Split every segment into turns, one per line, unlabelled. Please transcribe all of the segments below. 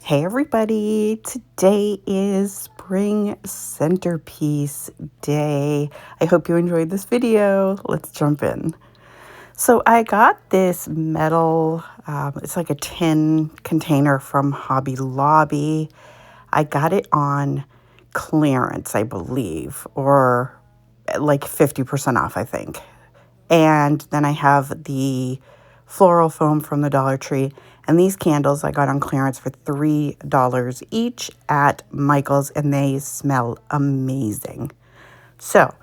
Hey everybody, today is Spring Centerpiece Day. I hope you enjoyed this video. Let's jump in. So I got this metal, it's like a tin container from Hobby Lobby. I got it on clearance, I believe, or like 50% off, I think. And then I have the floral foam from the Dollar Tree. And these candles I got on clearance for $3 each at Michael's, and they smell amazing. So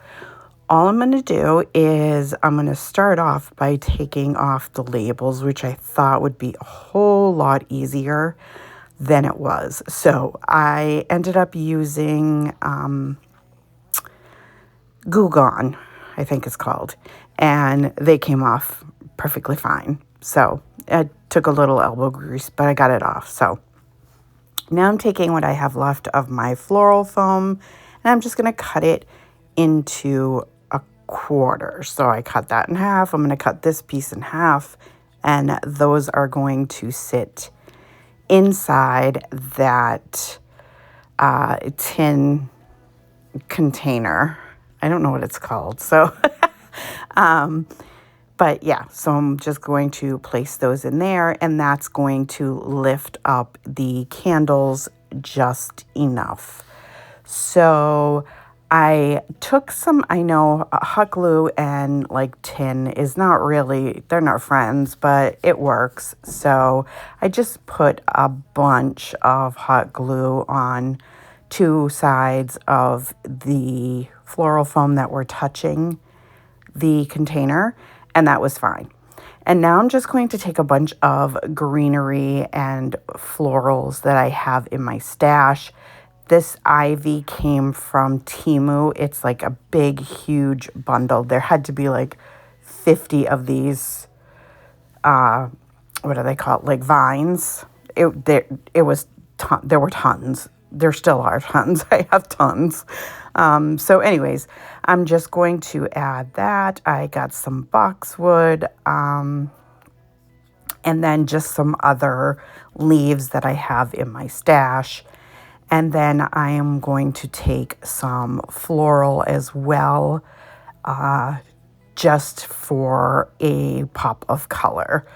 all I'm going to do is I'm going to start off by taking off the labels, which I thought would be a whole lot easier than it was. So I ended up using Goo Gone, I think it's called, and they came off perfectly fine. So it took a little elbow grease, but I got it off. So now I'm taking what I have left of my floral foam, and I'm just going to cut it into a quarter. So I cut that in half. I'm going to cut this piece in half, and those are going to sit inside that tin container. I don't know what it's called. So, but yeah, so I'm just going to place those in there, and that's going to lift up the candles just enough. So I took some, I know hot glue and like tin is not really, they're not friends, but it works. So I just put a bunch of hot glue on two sides of the floral foam that were touching the container, and that was fine. And now I'm just going to take a bunch of greenery and florals that I have in my stash. This ivy came from TEMU. It's like a big, huge bundle. There had to be like 50 of these, what do they call it? Like vines. There were tons. There still are tons. I have tons. So anyways, I'm just going to add that. I got some boxwood, and then just some other leaves that I have in my stash. And then I am going to take some floral as well, just for a pop of color.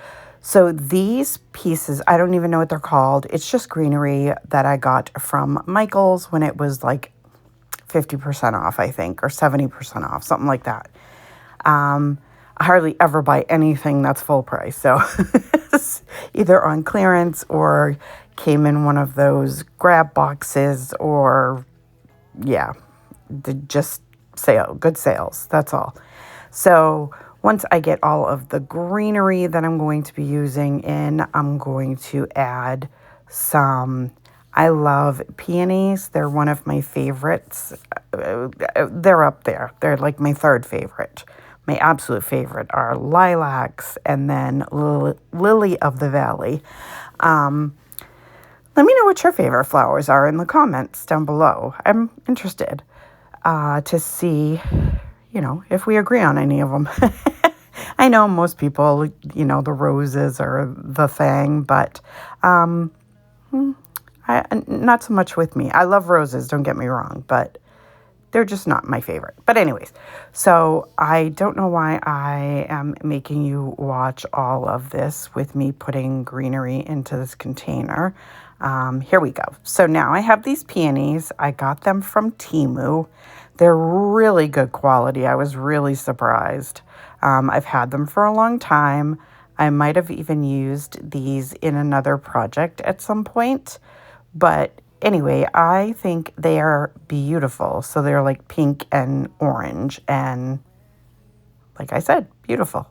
So these pieces, I don't even know what they're called. It's just greenery that I got from Michael's when it was like 50% off, I think, or 70% off, something like that. I hardly ever buy anything that's full price. So either on clearance or came in one of those grab boxes, or yeah, just good sales. That's all. So once I get all of the greenery that I'm going to be using in, I'm going to add some, I love peonies. They're one of my favorites. They're up there. They're like my third favorite. My absolute favorite are lilacs and then lily of the valley. Let me know what your favorite flowers are in the comments down below. I'm interested to see, if we agree on any of them. I know most people, the roses are the thing, but not so much with me. I love roses, don't get me wrong, but they're just not my favorite. But anyways, so I don't know why I am making you watch all of this with me putting greenery into this container. Here we go. So now I have these peonies. I got them from TEMU. They're really good quality. I was really surprised. I've had them for a long time. I might have even used these in another project at some point. But anyway, I think they are beautiful. So they're like pink and orange. And like I said, beautiful.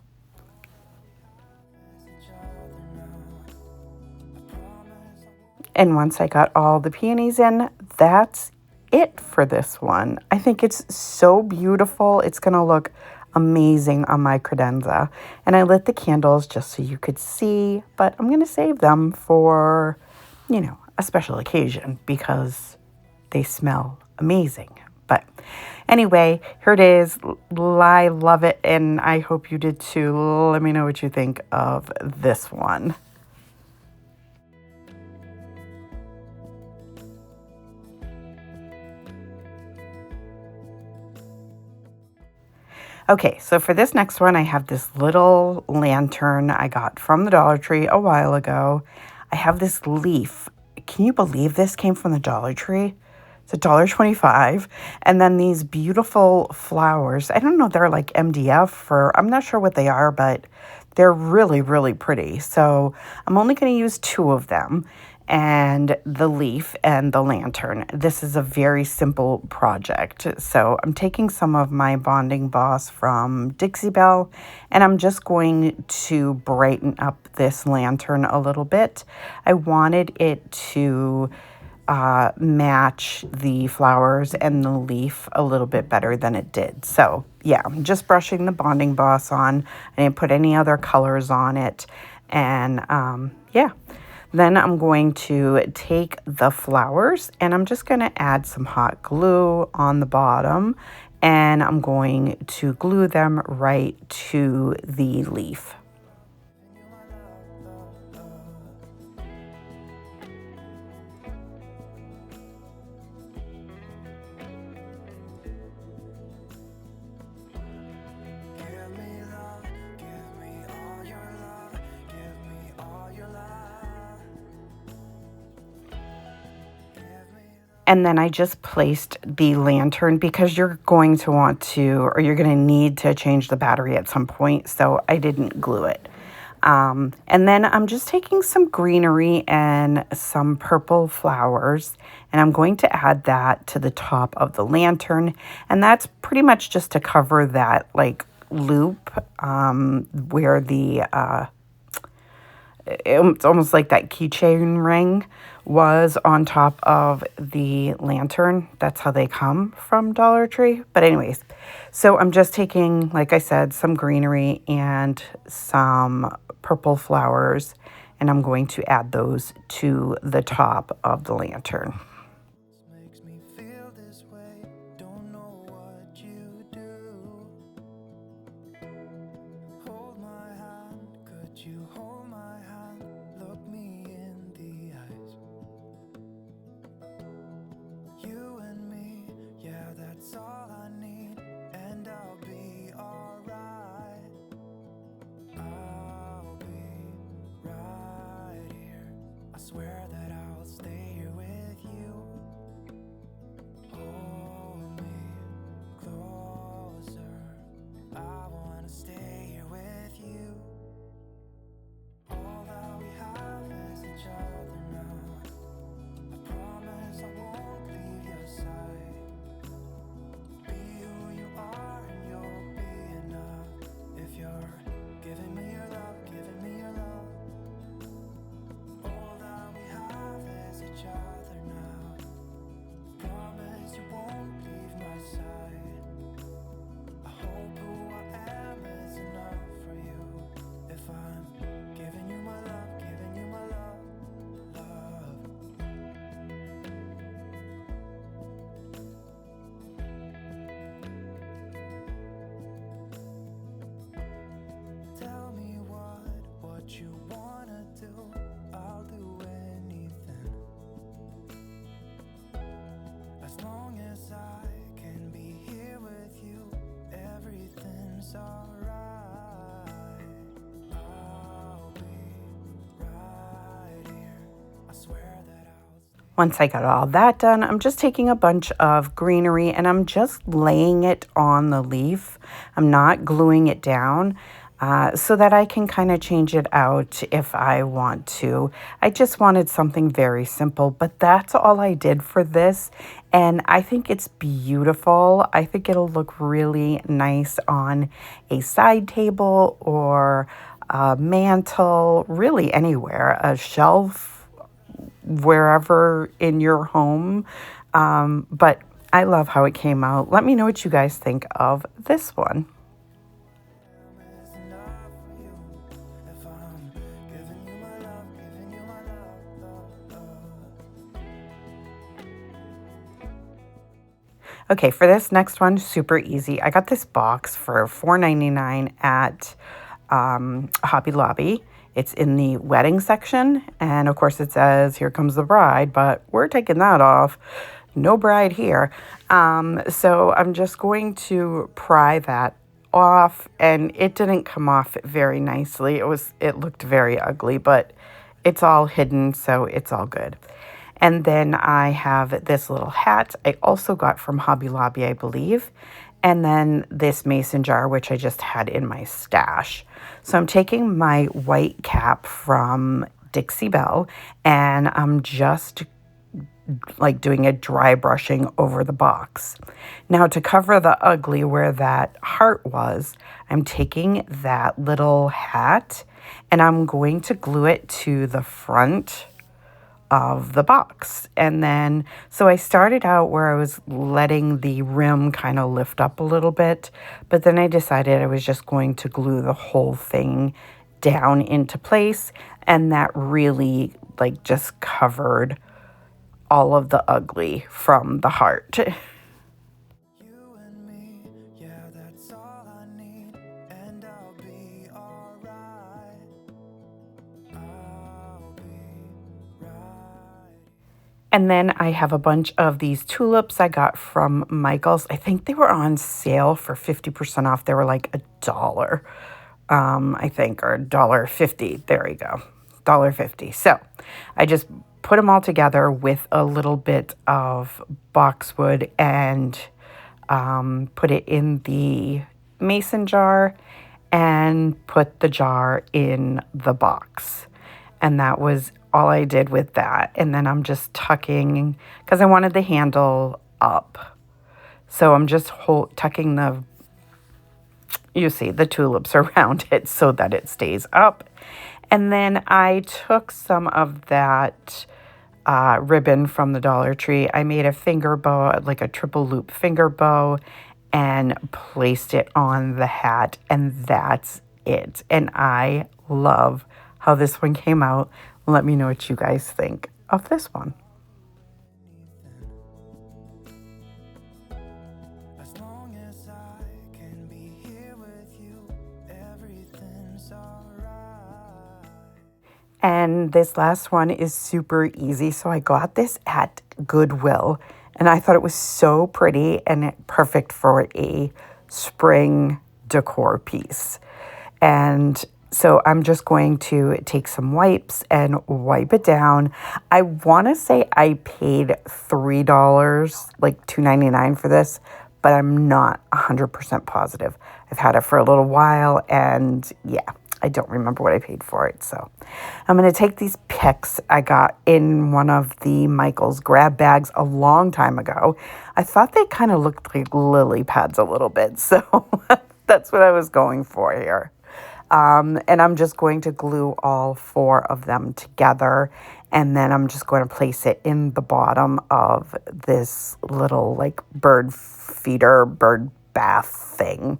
And once I got all the peonies in, that's it for this one. I think it's so beautiful. It's going to look amazing on my credenza. And I lit the candles just so you could see, but I'm going to save them for, a special occasion because they smell amazing. But anyway, here it is. I love it, and I hope you did too. Let me know what you think of this one. Okay, so for this next one, I have this little lantern I got from the Dollar Tree a while ago. I have this leaf. Can you believe this came from the Dollar Tree? It's $1.25. And then these beautiful flowers. I don't know if they're like MDF or I'm not sure what they are, but they're really, really pretty. So I'm only going to use 2 of them, and the leaf and the lantern. This is a very simple project. So I'm taking some of my bonding boss from Dixie Belle, and I'm just going to brighten up this lantern a little bit. I wanted it to match the flowers and the leaf a little bit better than it did. So yeah, I'm just brushing the bonding boss on. I didn't put any other colors on it. And yeah, then I'm going to take the flowers and I'm just going to add some hot glue on the bottom, and I'm going to glue them right to the leaf. And then I just placed the lantern because you're going to want to, or you're going to need to change the battery at some point. So I didn't glue it. And then I'm just taking some greenery and some purple flowers, and I'm going to add that to the top of the lantern. And that's pretty much just to cover that like loop where the, it's almost like that keychain ring was on top of the lantern. That's how they come from Dollar Tree. But anyways, so I'm just taking, like I said, some greenery and some purple flowers, and I'm going to add those to the top of the lantern.
Swear that I'll stay here with you. Hold me closer. I wanna stay here with you. All that we have is each other now. I promise I won't leave your side. Be who you are and you'll be enough. If you're giving me your love, giving me your love. Each other now. Promise you won't leave my side. I hope who I am is enough for you. If I'm giving you my love, giving you my love, love. Tell me what you wanna do. I'll do anything. As long as I can be here with you, everything's alright. I'll be right here. I swear that I'll...
Once I got all that done, I'm just taking a bunch of greenery and I'm just laying it on the leaf. I'm not gluing it down. So that I can kind of change it out if I want to. I just wanted something very simple, but that's all I did for this. And I think it's beautiful. I think it'll look really nice on a side table or a mantle, really anywhere, a shelf, wherever in your home. But I love how it came out. Let me know what you guys think of this one. Okay, for this next one, super easy. I got this box for $4.99 at Hobby Lobby. It's in the wedding section, and of course it says, "Here comes the bride," but we're taking that off. No bride here. So I'm just going to pry that off, and it didn't come off very nicely. It looked very ugly, but it's all hidden, so it's all good. And then I have this little hat I also got from Hobby Lobby, I believe. And then this mason jar, which I just had in my stash. So I'm taking my white cap from Dixie Belle, and I'm just like doing a dry brushing over the box. Now, to cover the ugly where that heart was, I'm taking that little hat and I'm going to glue it to the front of the box. And then, so I started out where I was letting the rim kind of lift up a little bit, but then I decided I was just going to glue the whole thing down into place, and that really like just covered all of the ugly from the heart.
You and me, yeah, that's all I need, and I'll be alright. I'll be right.
And then I have a bunch of these tulips I got from Michael's. I think they were on sale for 50% off. They were like $1, I think, or $1.50. There we go, $1.50. So I just put them all together with a little bit of boxwood and put it in the mason jar and put the jar in the box. And that was all I did with that. And then I'm just tucking, because I wanted the handle up. So I'm just tucking the, you see, the tulips around it so that it stays up. And then I took some of that ribbon from the Dollar Tree. I made a finger bow, like a triple loop finger bow, and placed it on the hat, and that's it. And I love how this one came out. Let me know what you guys think of this one.
As long as I can be here with you, everything's alright.
And this last one is super easy. So I got this at Goodwill, and I thought it was so pretty and perfect for a spring decor piece. And so I'm just going to take some wipes and wipe it down. I want to say I paid $3, like $2.99 for this, but I'm not 100% positive. I've had it for a little while, and yeah, I don't remember what I paid for it. So I'm going to take these picks I got in one of the Michael's grab bags a long time ago. I thought they kind of looked like lily pads a little bit, so that's what I was going for here. And I'm just going to glue all 4 of them together, and then I'm just going to place it in the bottom of this little like bird feeder, bird bath thing.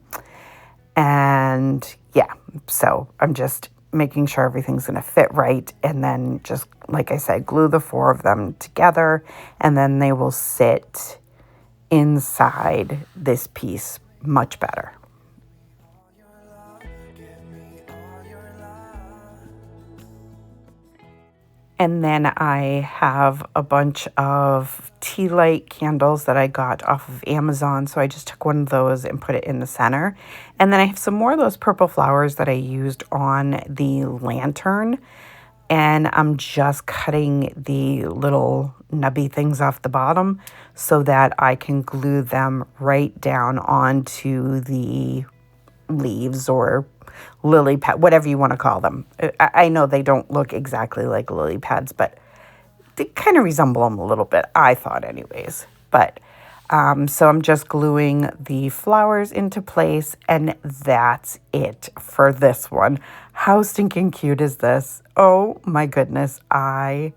And yeah, so I'm just making sure everything's going to fit right, and then just, like I said, glue the 4 of them together, and then they will sit inside this piece much better. And then I have a bunch of tea light candles that I got off of Amazon. So I just took one of those and put it in the center. And then I have some more of those purple flowers that I used on the lantern. And I'm just cutting the little nubby things off the bottom so that I can glue them right down onto the leaves or lily pad, whatever you want to call them. I know they don't look exactly like lily pads, but they kind of resemble them a little bit, I thought anyways. But so I'm just gluing the flowers into place, and that's it for this one. How stinking cute is this? Oh my goodness, I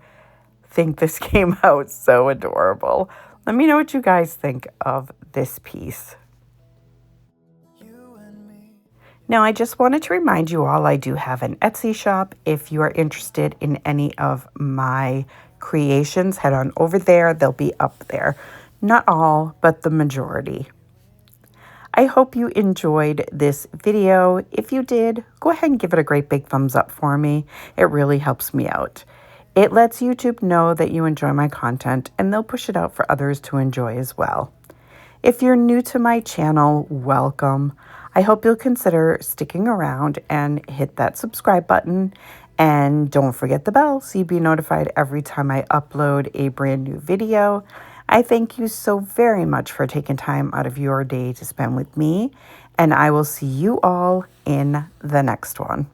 think this came out so adorable. Let me know what you guys think of this piece. Now, I just wanted to remind you all, I do have an Etsy shop. If you are interested in any of my creations, head on over there. They'll be up there. Not all, but the majority. I hope you enjoyed this video. If you did, go ahead and give it a great big thumbs up for me. It really helps me out. It lets YouTube know that you enjoy my content, and they'll push it out for others to enjoy as well. If you're new to my channel, welcome. I hope you'll consider sticking around and hit that subscribe button. And don't forget the bell so you'll be notified every time I upload a brand new video. I thank you so very much for taking time out of your day to spend with me, and I will see you all in the next one.